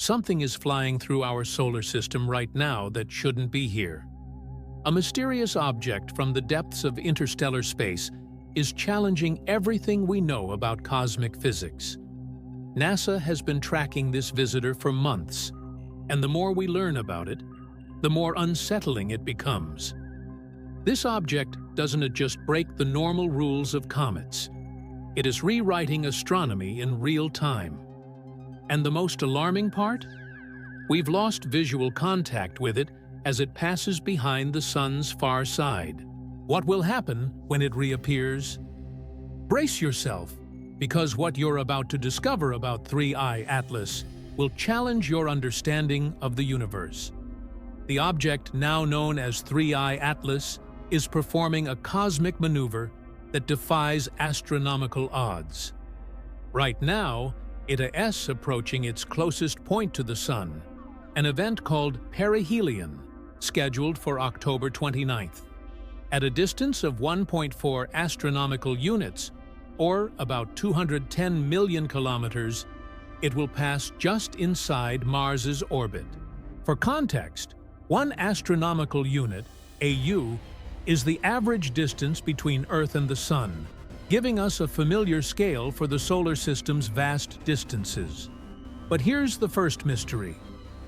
Something is flying through our solar system right now that shouldn't be here. A mysterious object from the depths of interstellar space is challenging everything we know about cosmic physics. NASA has been tracking this visitor for months, and the more we learn about it, the more unsettling it becomes. This object doesn't just break the normal rules of comets. It is rewriting astronomy in real time. And the most alarming part? We've lost visual contact with it as it passes behind the sun's far side. What will happen when it reappears? Brace yourself, because what you're about to discover about 3I Atlas will challenge your understanding of the universe. The object now known as 3I Atlas is performing a cosmic maneuver that defies astronomical odds. Right now, it is approaching its closest point to the Sun, an event called perihelion, scheduled for October 29th. At a distance of 1.4 astronomical units, or about 210 million kilometers, it will pass just inside Mars's orbit. For context, 1 astronomical unit, AU, is the average distance between Earth and the Sun, giving us a familiar scale for the solar system's vast distances. But here's the first mystery.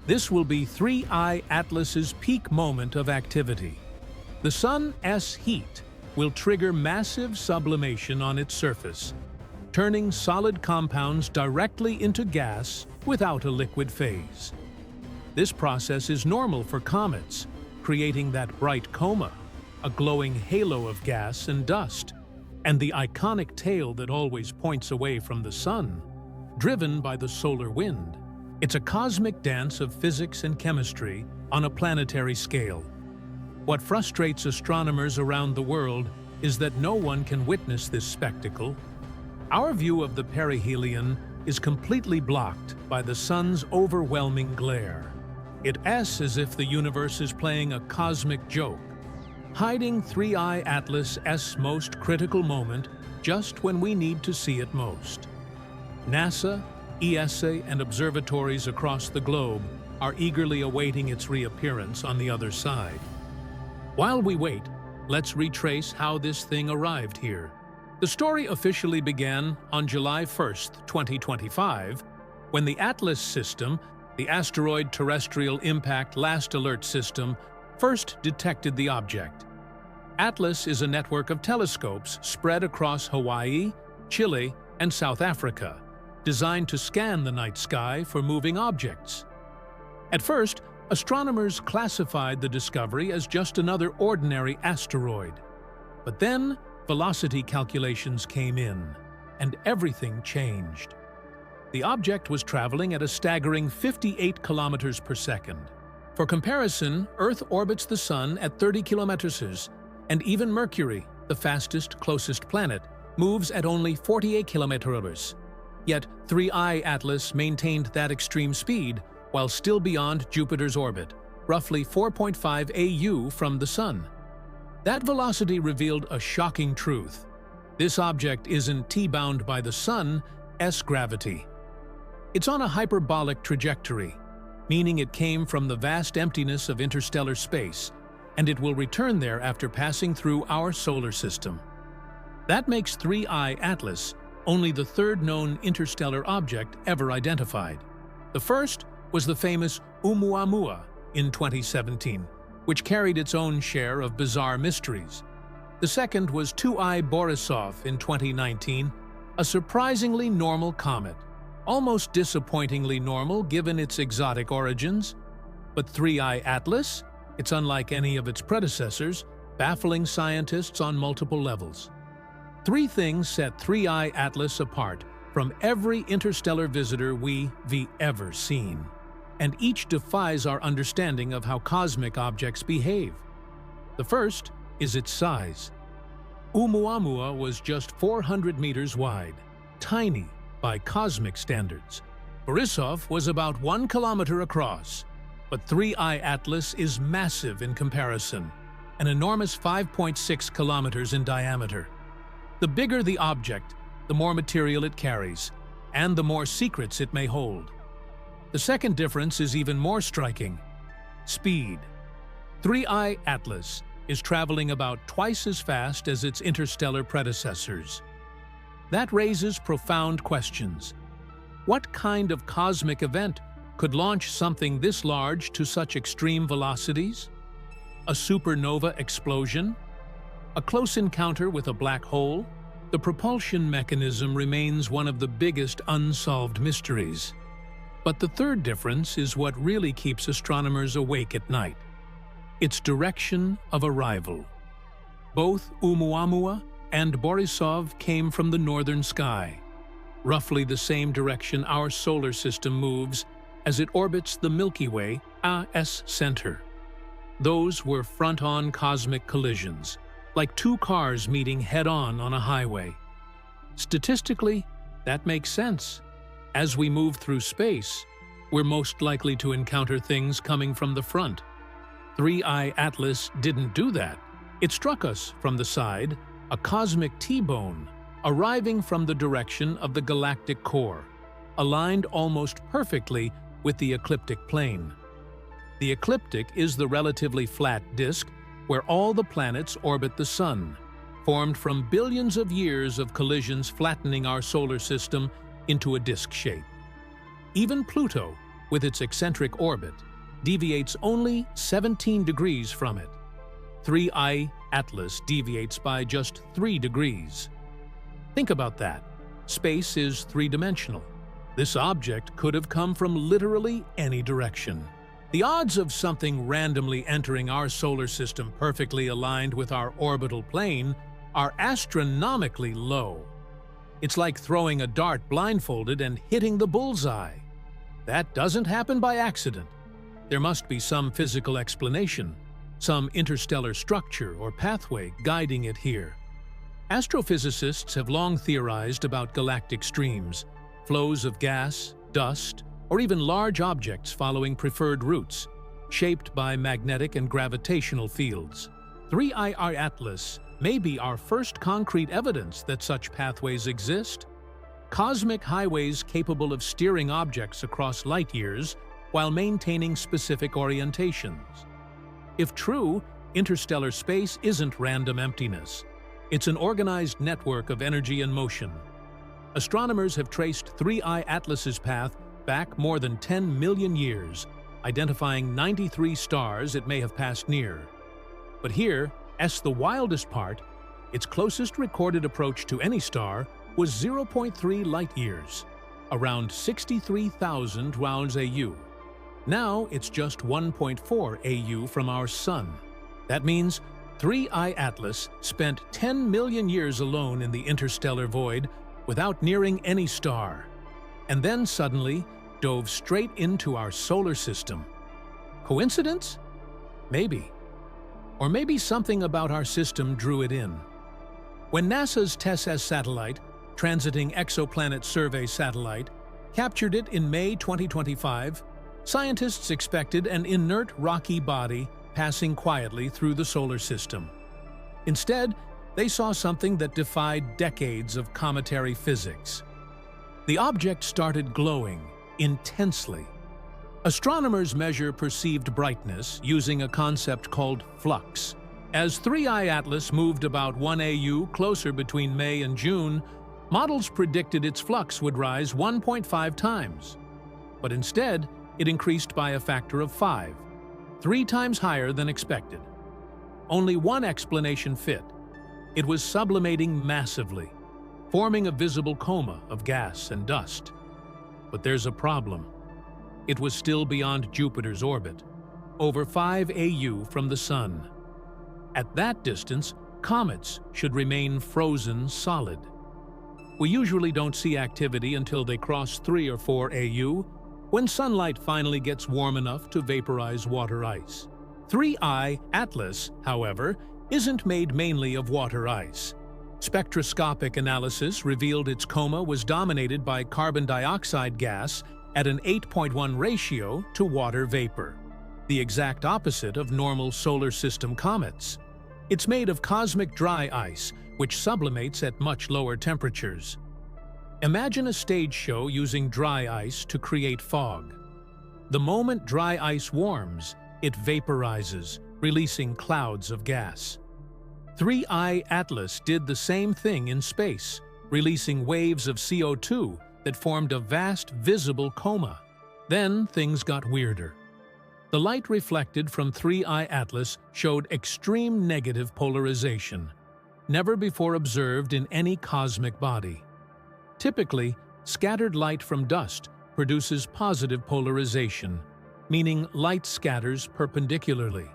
This will be 3I Atlas's peak moment of activity. The Sun's heat will trigger massive sublimation on its surface, turning solid compounds directly into gas without a liquid phase. This process is normal for comets, creating that bright coma, a glowing halo of gas and dust, and the iconic tail that always points away from the Sun, driven by the solar wind. It's a cosmic dance of physics and chemistry on a planetary scale. What frustrates astronomers around the world is that no one can witness this spectacle. Our view of the perihelion is completely blocked by the Sun's overwhelming glare. It's as if the universe is playing a cosmic joke, hiding 3I Atlas's most critical moment just when we need to see it most. NASA, ESA, and observatories across the globe are eagerly awaiting its reappearance on the other side. While we wait, let's retrace how this thing arrived here. The story officially began on July 1st, 2025, when the Atlas system, the Asteroid Terrestrial Impact Last Alert System, first detected the object. Atlas is a network of telescopes spread across Hawaii, Chile, and South Africa, designed to scan the night sky for moving objects. At first, astronomers classified the discovery as just another ordinary asteroid. But then, velocity calculations came in, and everything changed. The object was traveling at a staggering 58 kilometers per second. For comparison, Earth orbits the Sun at 30 kilometers, and even Mercury, the fastest, closest planet, moves at only 48 kilometers. Yet 3I Atlas maintained that extreme speed while still beyond Jupiter's orbit, roughly 4.5 AU from the Sun. That velocity revealed a shocking truth. This object isn't T-bound by the Sun's gravity. It's on a hyperbolic trajectory, meaning it came from the vast emptiness of interstellar space, and it will return there after passing through our solar system. That makes 3I Atlas only the third known interstellar object ever identified. The first was the famous Oumuamua in 2017, which carried its own share of bizarre mysteries. The second was 2I Borisov in 2019, a surprisingly normal comet, almost disappointingly normal given its exotic origins. But 3I Atlas? It's unlike any of its predecessors, baffling scientists on multiple levels. Three things set 3I Atlas apart from every interstellar visitor we've ever seen, and each defies our understanding of how cosmic objects behave. The first is its size. Oumuamua was just 400 meters wide, tiny by cosmic standards. Borisov was about 1 kilometer across, but 3I Atlas is massive in comparison, an enormous 5.6 kilometers in diameter. The bigger the object, the more material it carries, and the more secrets it may hold. The second difference is even more striking: speed. 3I Atlas is traveling about twice as fast as its interstellar predecessors. That raises profound questions. What kind of cosmic event could launch something this large to such extreme velocities? A supernova explosion? A close encounter with a black hole? The propulsion mechanism remains one of the biggest unsolved mysteries. But the third difference is what really keeps astronomers awake at night: its direction of arrival. Both Oumuamua and Borisov came from the northern sky, roughly the same direction our solar system moves as it orbits the Milky Way AS center. Those were front-on cosmic collisions, like two cars meeting head-on on a highway. Statistically, that makes sense. As we move through space, we're most likely to encounter things coming from the front. 3I Atlas didn't do that. It struck us from the side, a cosmic T-bone, arriving from the direction of the galactic core, aligned almost perfectly with the ecliptic plane. The ecliptic is the relatively flat disk where all the planets orbit the Sun, formed from billions of years of collisions flattening our solar system into a disk shape. Even Pluto, with its eccentric orbit, deviates only 17 degrees from it. 3I Atlas deviates by just 3 degrees. Think about that. Space is three-dimensional. This object could have come from literally any direction. The odds of something randomly entering our solar system perfectly aligned with our orbital plane are astronomically low. It's like throwing a dart blindfolded and hitting the bullseye. That doesn't happen by accident. There must be some physical explanation, some interstellar structure or pathway guiding it here. Astrophysicists have long theorized about galactic streams, flows of gas, dust, or even large objects following preferred routes, shaped by magnetic and gravitational fields. 3I Atlas may be our first concrete evidence that such pathways exist. Cosmic highways capable of steering objects across light years while maintaining specific orientations. If true, interstellar space isn't random emptiness. It's an organized network of energy and motion. Astronomers have traced 3I Atlas's path back more than 10 million years, identifying 93 stars it may have passed near. But here, as the wildest part, its closest recorded approach to any star was 0.3 light-years, around 63,000 rounds AU. Now it's just 1.4 AU from our Sun. That means 3I Atlas spent 10 million years alone in the interstellar void without nearing any star, and then suddenly dove straight into our solar system. Coincidence? Maybe. Or maybe something about our system drew it in. When NASA's TESS satellite, Transiting Exoplanet Survey satellite, captured it in May 2025, scientists expected an inert rocky body passing quietly through the solar system. Instead, they saw something that defied decades of cometary physics. The object started glowing intensely. Astronomers measure perceived brightness using a concept called flux. As 3I Atlas moved about 1 AU closer between May and June, models predicted its flux would rise 1.5 times. But instead, it increased by a factor of 5, 3 times higher than expected. Only one explanation fit. It was sublimating massively, forming a visible coma of gas and dust. But there's a problem. It was still beyond Jupiter's orbit, over 5 AU from the Sun. At that distance, comets should remain frozen solid. We usually don't see activity until they cross 3 or 4 AU, when sunlight finally gets warm enough to vaporize water ice. 3I Atlas, however, isn't made mainly of water ice. Spectroscopic analysis revealed its coma was dominated by carbon dioxide gas at an 8.1 ratio to water vapor, the exact opposite of normal solar system comets. It's made of cosmic dry ice, which sublimates at much lower temperatures. Imagine a stage show using dry ice to create fog. The moment dry ice warms, it vaporizes, releasing clouds of gas. 3I Atlas did the same thing in space, releasing waves of CO2 that formed a vast visible coma. Then things got weirder. The light reflected from 3I Atlas showed extreme negative polarization, never before observed in any cosmic body. Typically, scattered light from dust produces positive polarization, meaning light scatters perpendicularly.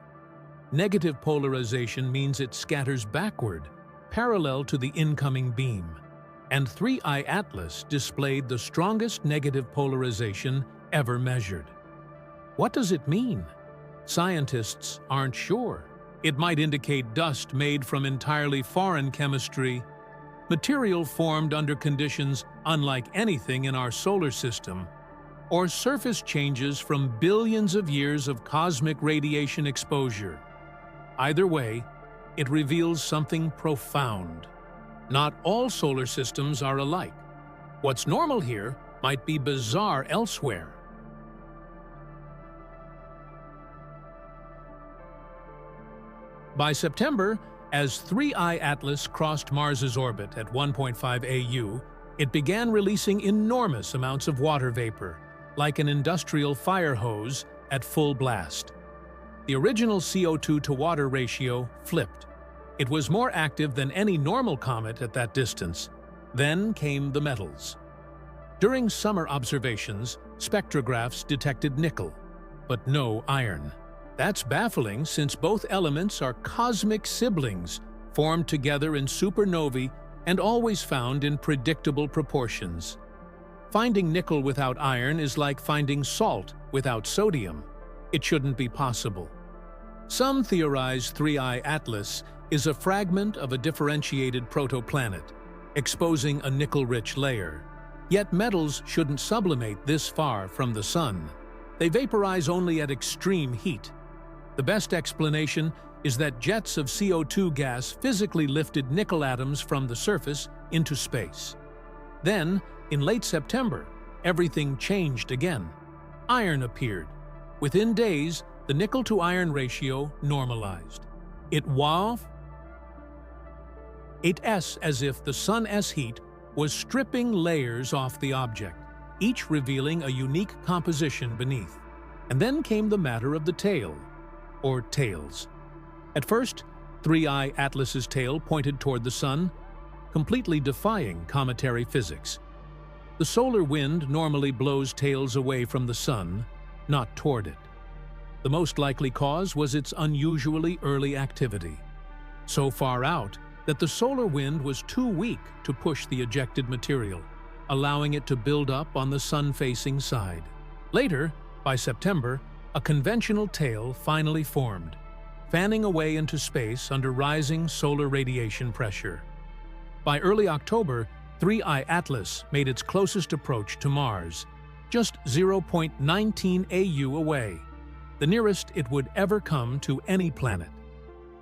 Negative polarization means it scatters backward, parallel to the incoming beam. And 3I Atlas displayed the strongest negative polarization ever measured. What does it mean? Scientists aren't sure. It might indicate dust made from entirely foreign chemistry, material formed under conditions unlike anything in our solar system, or surface changes from billions of years of cosmic radiation exposure. Either way, it reveals something profound. Not all solar systems are alike. What's normal here might be bizarre elsewhere. By September, as 3I Atlas crossed Mars's orbit at 1.5 AU, it began releasing enormous amounts of water vapor, like an industrial fire hose at full blast. The original CO2 to water ratio flipped. It was more active than any normal comet at that distance. Then came the metals. During summer observations, spectrographs detected nickel, but no iron. That's baffling since both elements are cosmic siblings, formed together in supernovae and always found in predictable proportions. Finding nickel without iron is like finding salt without sodium. It shouldn't be possible. Some theorize 3I Atlas is a fragment of a differentiated protoplanet, exposing a nickel-rich layer. Yet metals shouldn't sublimate this far from the Sun. They vaporize only at extreme heat. The best explanation is that jets of CO2 gas physically lifted nickel atoms from the surface into space. Then, in late September, everything changed again. Iron appeared. Within days, the nickel-to-iron ratio normalized. It's as if the Sun's heat was stripping layers off the object, each revealing a unique composition beneath. And then came the matter of the tail, or tails. At first, 3I Atlas's tail pointed toward the Sun, completely defying cometary physics. The solar wind normally blows tails away from the Sun, not toward it. The most likely cause was its unusually early activity, so far out that the solar wind was too weak to push the ejected material, allowing it to build up on the Sun-facing side. Later, by September, a conventional tail finally formed, fanning away into space under rising solar radiation pressure. By early October, 3I Atlas made its closest approach to Mars, just 0.19 AU away, the nearest it would ever come to any planet.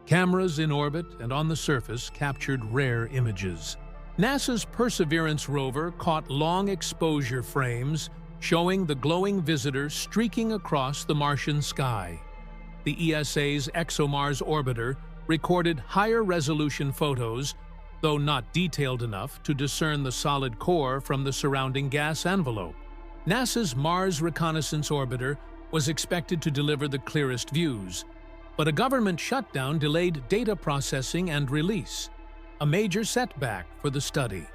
Cameras in orbit and on the surface captured rare images. NASA's Perseverance rover caught long exposure frames showing the glowing visitor streaking across the Martian sky. The ESA's ExoMars orbiter recorded higher-resolution photos, though not detailed enough to discern the solid core from the surrounding gas envelope. NASA's Mars Reconnaissance Orbiter was expected to deliver the clearest views, but a government shutdown delayed data processing and release, a major setback for the study.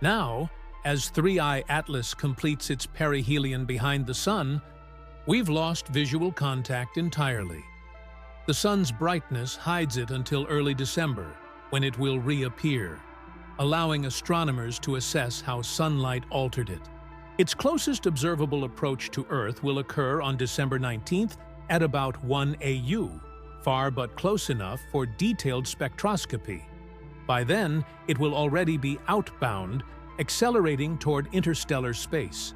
Now, as 3I Atlas completes its perihelion behind the Sun, we've lost visual contact entirely. The Sun's brightness hides it until early December, when it will reappear, allowing astronomers to assess how sunlight altered it. Its closest observable approach to Earth will occur on December 19th at about 1 AU, far but close enough for detailed spectroscopy. By then, it will already be outbound, accelerating toward interstellar space.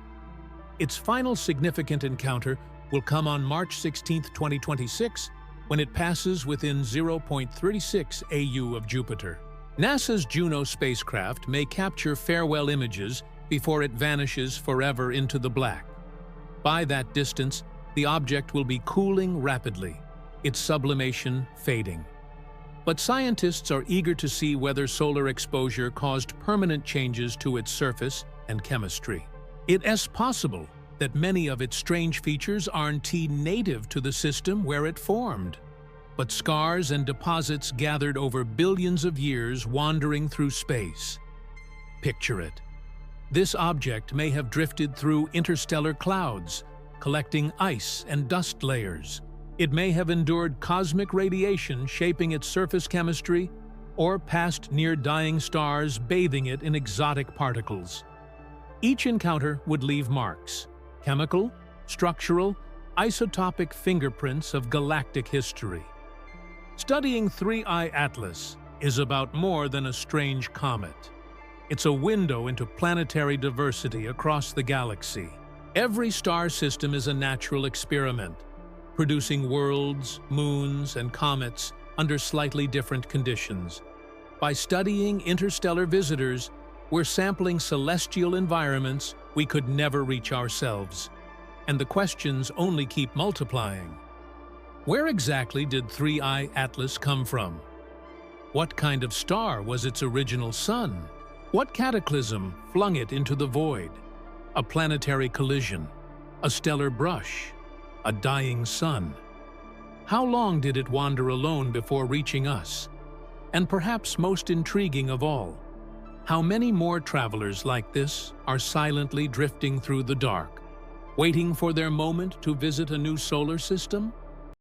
Its final significant encounter will come on March 16, 2026, when it passes within 0.36 AU of Jupiter. NASA's Juno spacecraft may capture farewell images before it vanishes forever into the black. By that distance, the object will be cooling rapidly, its sublimation fading. But scientists are eager to see whether solar exposure caused permanent changes to its surface and chemistry. It is possible that many of its strange features aren't native to the system where it formed, but scars and deposits gathered over billions of years wandering through space. Picture it. This object may have drifted through interstellar clouds, collecting ice and dust layers. It may have endured cosmic radiation shaping its surface chemistry, or passed near dying stars bathing it in exotic particles. Each encounter would leave marks: chemical, structural, isotopic fingerprints of galactic history. Studying 3I Atlas is about more than a strange comet. It's a window into planetary diversity across the galaxy. Every star system is a natural experiment, producing worlds, moons, and comets under slightly different conditions. By studying interstellar visitors, we're sampling celestial environments we could never reach ourselves. And the questions only keep multiplying. Where exactly did 3I Atlas come from? What kind of star was its original sun? What cataclysm flung it into the void? A planetary collision, a stellar brush, a dying sun. How long did it wander alone before reaching us? And perhaps most intriguing of all, how many more travelers like this are silently drifting through the dark, waiting for their moment to visit a new solar system?